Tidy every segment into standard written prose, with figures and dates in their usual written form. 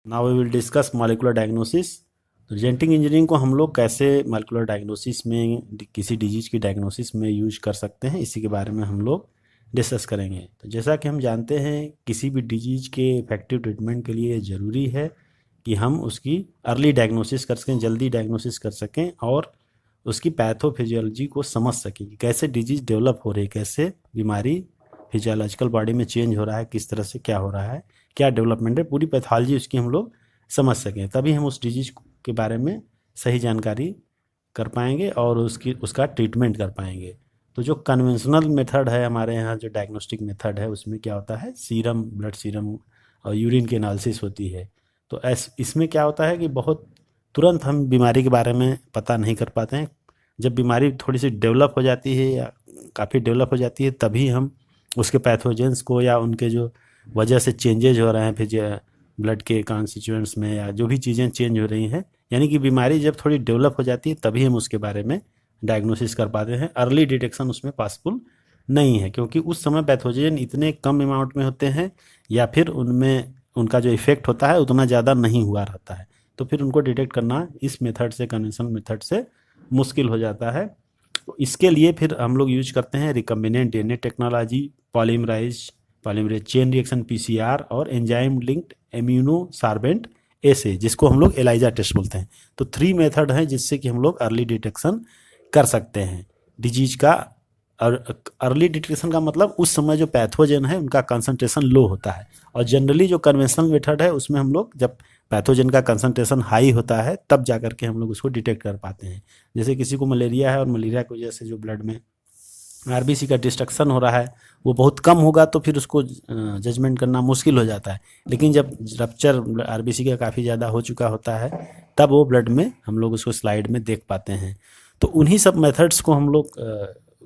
Now we will discuss molecular diagnosis. तो genetic engineering को हम लोग कैसे मॉलिक्यूलर डायग्नोसिस में किसी डिजीज की डायग्नोसिस में यूज कर सकते हैं, इसी के बारे में हम लोग डिस्कस करेंगे। तो जैसा कि हम जानते हैं, किसी भी डिजीज के इफेक्टिव ट्रीटमेंट के लिए ज़रूरी है कि हम उसकी अर्ली डायग्नोसिस कर सकें, जल्दी डायग्नोसिस कर सकें और उसकी पैथोफिजियोलॉजी को समझ सकें कि कैसे डिजीज डेवलप हो रही है, कैसे बीमारी फिजियोलॉजिकल बॉडी में चेंज हो रहा है, किस तरह से क्या हो रहा है, क्या डेवलपमेंट है, पूरी पैथोलॉजी उसकी हम लोग समझ सकें। तभी हम उस डिजीज के बारे में सही जानकारी कर पाएंगे और उसका ट्रीटमेंट कर पाएंगे। तो जो कन्वेंशनल मेथड है हमारे यहाँ, जो डायग्नोस्टिक मेथड है, उसमें क्या होता है, सीरम, ब्लड सीरम और यूरिन की एनालिसिस होती है। तो इसमें क्या होता है कि बहुत तुरंत हम बीमारी के बारे में पता नहीं कर पाते हैं। जब बीमारी थोड़ी सी डेवलप हो जाती है या काफ़ी डेवलप हो जाती है, तभी हम उसके पैथोजेंस को या उनके जो वजह से चेंजेज हो रहे हैं फिर ब्लड के कॉन्स्टिट्यूएंट्स में, या जो भी चीज़ें चेंज हो रही हैं, यानी कि बीमारी जब थोड़ी डेवलप हो जाती है तभी हम उसके बारे में डायग्नोसिस कर पाते हैं। अर्ली डिटेक्शन उसमें पॉसिबल नहीं है, क्योंकि उस समय पैथोजन इतने कम अमाउंट में होते हैं या फिर उनमें उनका जो इफेक्ट होता है उतना ज़्यादा नहीं हुआ रहता है। तो फिर उनको डिटेक्ट करना इस मेथड से, कन्वेंशनल मेथड से मुश्किल हो जाता है। तो इसके लिए फिर हम लोग यूज करते हैं recombinant DNA technology, polymerase chain reaction PCR और एंजाइम लिंक्ड इम्यूनो सार्बेंट एसे, जिसको हम लोग एलाइजा टेस्ट बोलते हैं। तो 3 मेथड हैं जिससे कि हम लोग अर्ली डिटेक्शन कर सकते हैं डिजीज का। और अर्ली डिटेक्शन का मतलब उस समय जो पैथोजन है उनका कंसंट्रेशन लो होता है, और जनरली जो कन्वेंशनल मेथड है उसमें हम लोग जब पैथोजन का कंसंट्रेशन हाई होता है तब जा करके हम लोग उसको डिटेक्ट कर पाते हैं। जैसे किसी को मलेरिया है और मलेरिया की वजह से जो ब्लड में आरबीसी का डिस्ट्रक्शन हो रहा है वो बहुत कम होगा, तो फिर उसको जजमेंट करना मुश्किल हो जाता है। लेकिन जब रप्चर आरबीसी का काफ़ी ज़्यादा हो चुका होता है तब वो ब्लड में हम लोग उसको स्लाइड में देख पाते हैं। तो उन्हीं सब मेथड्स को हम लोग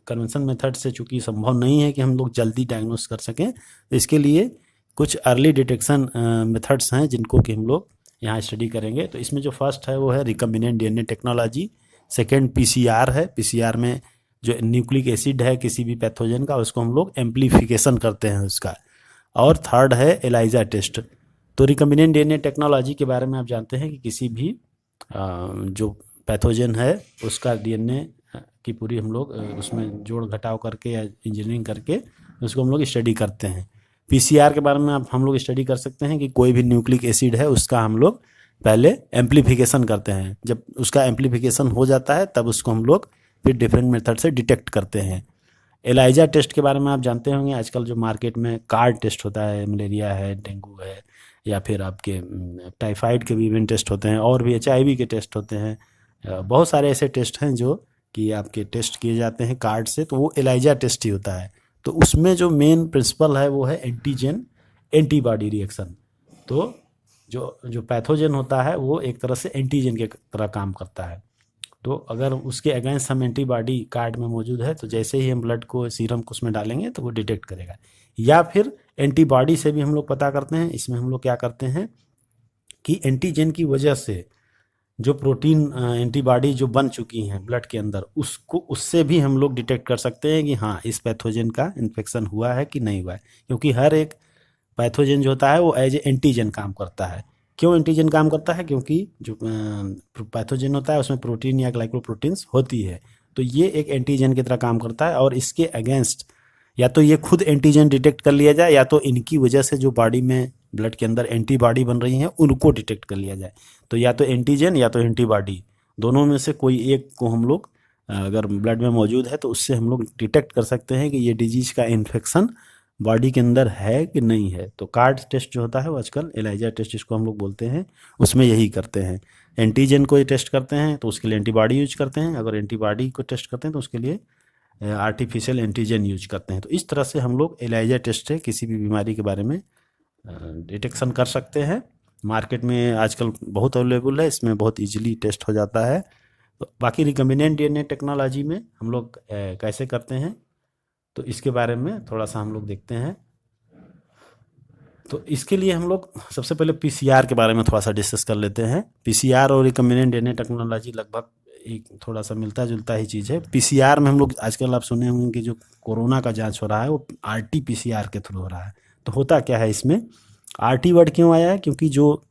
कन्वेंशन मेथड से, चूँकि संभव नहीं है कि हम लोग जल्दी डायग्नोस कर सकें, तो इसके लिए कुछ अर्ली डिटेक्शन मेथड्स हैं जिनको कि हम लोग यहाँ स्टडी करेंगे। तो इसमें जो फर्स्ट है वो है recombinant DNA technology. Second PCR है। पीसीआर में जो न्यूक्लिक एसिड है किसी भी पैथोजन का, उसको हम लोग एम्प्लीफिकेशन करते हैं उसका। और थर्ड है एलाइजा टेस्ट। तो रिकम्बिनेंट डीएनए टेक्नोलॉजी के बारे में आप जानते हैं कि किसी भी जो पैथोजन है उसका डीएनए की पूरी हम लोग उसमें जोड़ घटाव करके या इंजीनियरिंग करके उसको हम लोग स्टडी करते हैं। पीसीआर के बारे में आप हम लोग स्टडी कर सकते हैं कि कोई भी न्यूक्लिक एसिड है उसका हम लोग पहले एम्प्लीफिकेशन करते हैं। जब उसका एम्प्लीफिकेशन हो जाता है तब उसको हम लोग फिर डिफरेंट मेथड से डिटेक्ट करते हैं। एलाइजा टेस्ट के बारे में आप जानते होंगे, आजकल जो मार्केट में कार्ड टेस्ट होता है, मलेरिया है, डेंगू है, या फिर आपके टाइफाइड के भी इवन टेस्ट होते हैं, और भी एचआईवी के टेस्ट होते हैं। बहुत सारे ऐसे टेस्ट हैं जो कि आपके टेस्ट किए जाते हैं कार्ड से, तो वो एलाइजा टेस्ट ही होता है। तो उसमें जो मेन प्रिंसिपल है वो है एंटीजन एंटीबॉडी रिएक्शन। तो जो जो पैथोजन होता है वो एक तरह से एंटीजन के तरह काम करता है। तो अगर उसके अगेंस्ट हम एंटीबॉडी कार्ड में मौजूद है तो जैसे ही हम ब्लड को, सीरम को उसमें डालेंगे तो वो डिटेक्ट करेगा। या फिर एंटीबॉडी से भी हम लोग पता करते हैं। इसमें हम लोग क्या करते हैं कि एंटीजन की वजह से जो प्रोटीन एंटीबॉडी जो बन चुकी हैं ब्लड के अंदर, उसको उससे भी हम लोग डिटेक्ट कर सकते हैं कि हाँ इस पैथोजन का इन्फेक्शन हुआ है कि नहीं हुआ है। क्योंकि हर एक पैथोजन जो होता है वो एज ए एंटीजन काम करता है। क्यों एंटीजन काम करता है? क्योंकि जो पैथोजन होता है उसमें प्रोटीन या ग्लाइकोप्रोटीन्स होती है, तो ये एक एंटीजन की तरह काम करता है। और इसके अगेंस्ट या तो ये खुद एंटीजन डिटेक्ट कर लिया जाए, या तो इनकी वजह से जो बॉडी में ब्लड के अंदर एंटीबॉडी बन रही हैं उनको डिटेक्ट कर लिया जाए। तो या तो एंटीजन या तो एंटीबॉडी, दोनों में से कोई एक को हम लोग अगर ब्लड में मौजूद है तो उससे हम लोग डिटेक्ट कर सकते हैं कि ये डिजीज का इन्फेक्शन बॉडी के अंदर है कि नहीं है। तो कार्ड टेस्ट जो होता है वो आजकल एलाइजा टेस्ट जिसको हम लोग बोलते हैं, उसमें यही करते हैं। एंटीजन को टेस्ट करते हैं तो उसके लिए एंटीबॉडी यूज करते हैं, अगर एंटीबॉडी को टेस्ट करते हैं तो उसके लिए आर्टिफिशियल एंटीजन यूज करते हैं। तो इस तरह से हम लोग एलाइजा टेस्ट से किसी भी बीमारी के बारे में डिटेक्शन कर सकते हैं। मार्केट में आजकल बहुत अवेलेबल है, इसमें बहुत इजीली टेस्ट हो जाता है। तो बाकी रिकम्बिनेंट डीएनए टेक्नोलॉजी में हम लोग कैसे करते हैं तो इसके बारे में थोड़ा सा हम लोग देखते हैं। तो इसके लिए हम लोग सबसे पहले पीसीआर के बारे में थोड़ा सा डिस्कस कर लेते हैं। पीसीआर और रिकम्बिनेंट डीएनए टेक्नोलॉजी लगभग एक थोड़ा सा मिलता जुलता ही चीज़ है। पीसीआर में हम लोग आजकल आप सुने होंगे कि जो कोरोना का जांच हो रहा है वो आरटी पीसीआर के थ्रू हो रहा है। तो होता क्या है इसमें, आरटी वर्ड क्यों आया है? क्योंकि जो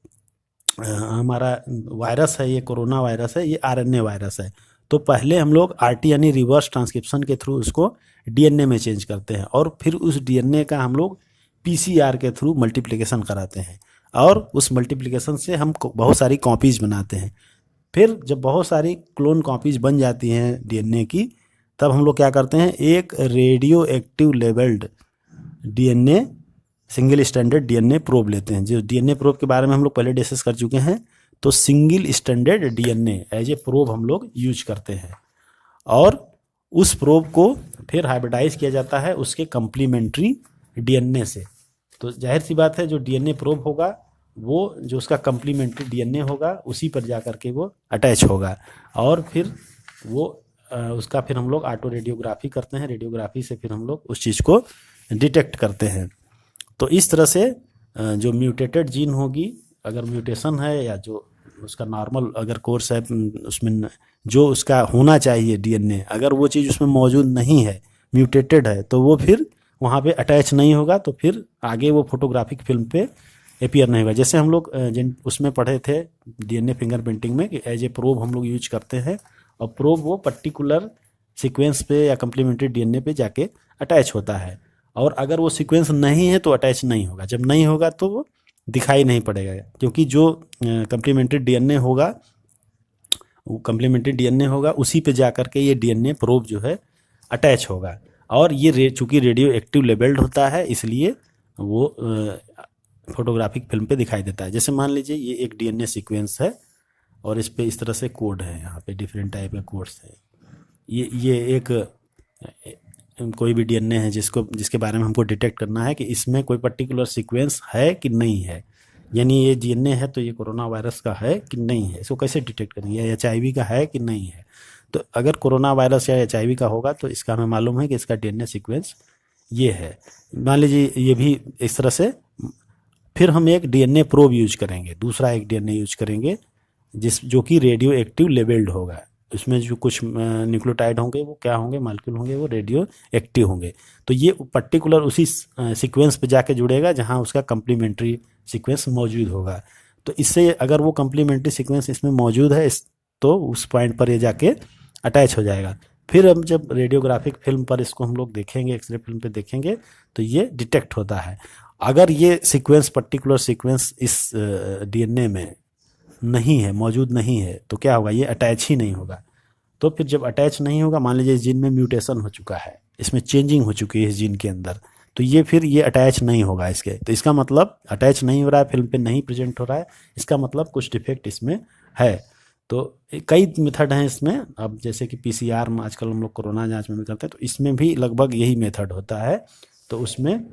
हमारा वायरस है, ये कोरोना वायरस है, ये आरएनए वायरस है। तो पहले हम लोग आरटी यानी रिवर्स ट्रांसक्रिप्शन के थ्रू उसको डीएनए में चेंज करते हैं और फिर उस डीएनए का हम लोग पीसीआर के थ्रू मल्टीप्लिकेशन कराते हैं और उस मल्टीप्लिकेशन से हम बहुत सारी कॉपीज बनाते हैं। फिर जब बहुत सारी क्लोन कॉपीज बन जाती हैं डीएनए की, तब हम लोग क्या करते हैं, एक radio active labelled DNA single stranded DNA probe लेते हैं। जो डीएनए प्रोब के बारे में हम लोग पहले डिस्कस कर चुके हैं। तो single stranded DNA as a probe हम लोग यूज करते हैं और उस प्रोब को फिर हाइब्रिडाइज किया जाता है उसके कंप्लीमेंट्री डीएनए से। तो जाहिर सी बात है, जो डीएनए प्रोब होगा वो जो उसका कंप्लीमेंट्री डीएनए होगा उसी पर जा कर के वो अटैच होगा और फिर वो उसका फिर हम लोग ऑटो रेडियोग्राफी करते हैं। रेडियोग्राफी से फिर हम लोग उस चीज़ को डिटेक्ट करते हैं। तो इस तरह से जो म्यूटेटेड जीन होगी, अगर म्यूटेशन है या जो उसका नॉर्मल अगर कोर्स है, उसमें जो उसका होना चाहिए डीएनए, अगर वो चीज़ उसमें मौजूद नहीं है, म्यूटेटेड है, तो वो फिर वहाँ पे अटैच नहीं होगा। तो फिर आगे वो फोटोग्राफिक फिल्म पे अपीयर नहीं होगा। जैसे हम लोग जिन उसमें पढ़े थे डीएनए फिंगरप्रिंटिंग में कि एज ए प्रोब हम लोग यूज करते हैं और प्रोब वो पर्टिकुलर सीक्वेंस पे या कम्प्लीमेंट्री डीएनए पे जाके अटैच होता है और अगर वो सीक्वेंस नहीं है तो अटैच नहीं होगा। जब नहीं होगा तो वो दिखाई नहीं पड़ेगा, क्योंकि जो कम्प्लीमेंट्री डीएनए होगा, वो कम्प्लीमेंट्री डीएनए होगा उसी पे जा कर के ये डीएनए प्रोब जो है अटैच होगा। और ये चूँकि रेडियो एक्टिव लेबल्ड होता है, इसलिए वो फोटोग्राफिक फिल्म पे दिखाई देता है। जैसे मान लीजिए ये एक डीएनए सीक्वेंस है और इस पे इस तरह से कोड है, यहाँ पे डिफरेंट टाइप के कोड्स है। ये एक कोई भी डीएनए है जिसके बारे में हमको डिटेक्ट करना है कि इसमें कोई पर्टिकुलर सीक्वेंस है कि नहीं है, यानी ये डीएनए है तो ये कोरोना वायरस का है कि नहीं है, इसको कैसे डिटेक्ट करेंगे, या एचआईवी का है कि नहीं है। तो अगर कोरोना वायरस या एचआईवी का होगा तो इसका हमें मालूम है कि इसका डीएनए सीक्वेंस ये है। मान लीजिए ये भी इस तरह से। फिर हम एक डीएनए प्रोब यूज करेंगे, दूसरा एक डीएनए यूज करेंगे जो कि रेडियो एक्टिव लेबल्ड होगा। उसमें जो कुछ न्यूक्लियोटाइड होंगे वो क्या होंगे, मॉलिक्यूल होंगे, वो रेडियो एक्टिव होंगे। तो ये पर्टिकुलर उसी सीक्वेंस पे जाके जुड़ेगा जहाँ उसका कम्प्लीमेंट्री सीक्वेंस मौजूद होगा। तो इससे अगर वो कम्प्लीमेंट्री सीक्वेंस इसमें मौजूद है तो उस पॉइंट पर ये जाके अटैच हो जाएगा। फिर हम जब रेडियोग्राफिक फिल्म पर इसको हम लोग देखेंगे, एक्सरे फिल्म पे देखेंगे, तो ये डिटेक्ट होता है। अगर ये सीक्वेंस पर्टिकुलर सीक्वेंस इस डीएनए में नहीं है, मौजूद नहीं है, तो क्या होगा, ये अटैच ही नहीं होगा। तो फिर जब अटैच नहीं होगा, मान लीजिए इस जीन में म्यूटेशन हो चुका है, इसमें चेंजिंग हो चुकी है इस जीन के अंदर, तो ये फिर ये अटैच नहीं होगा इसके। तो इसका मतलब अटैच नहीं हो रहा है, फिल्म पे नहीं प्रेजेंट हो रहा है, इसका मतलब कुछ डिफेक्ट इसमें है। तो कई मेथड हैं इसमें। अब जैसे कि पीसीआर में आजकल हम लोग कोरोना जांच में भी करते हैं, तो इसमें भी लगभग यही मेथड होता है। तो उसमें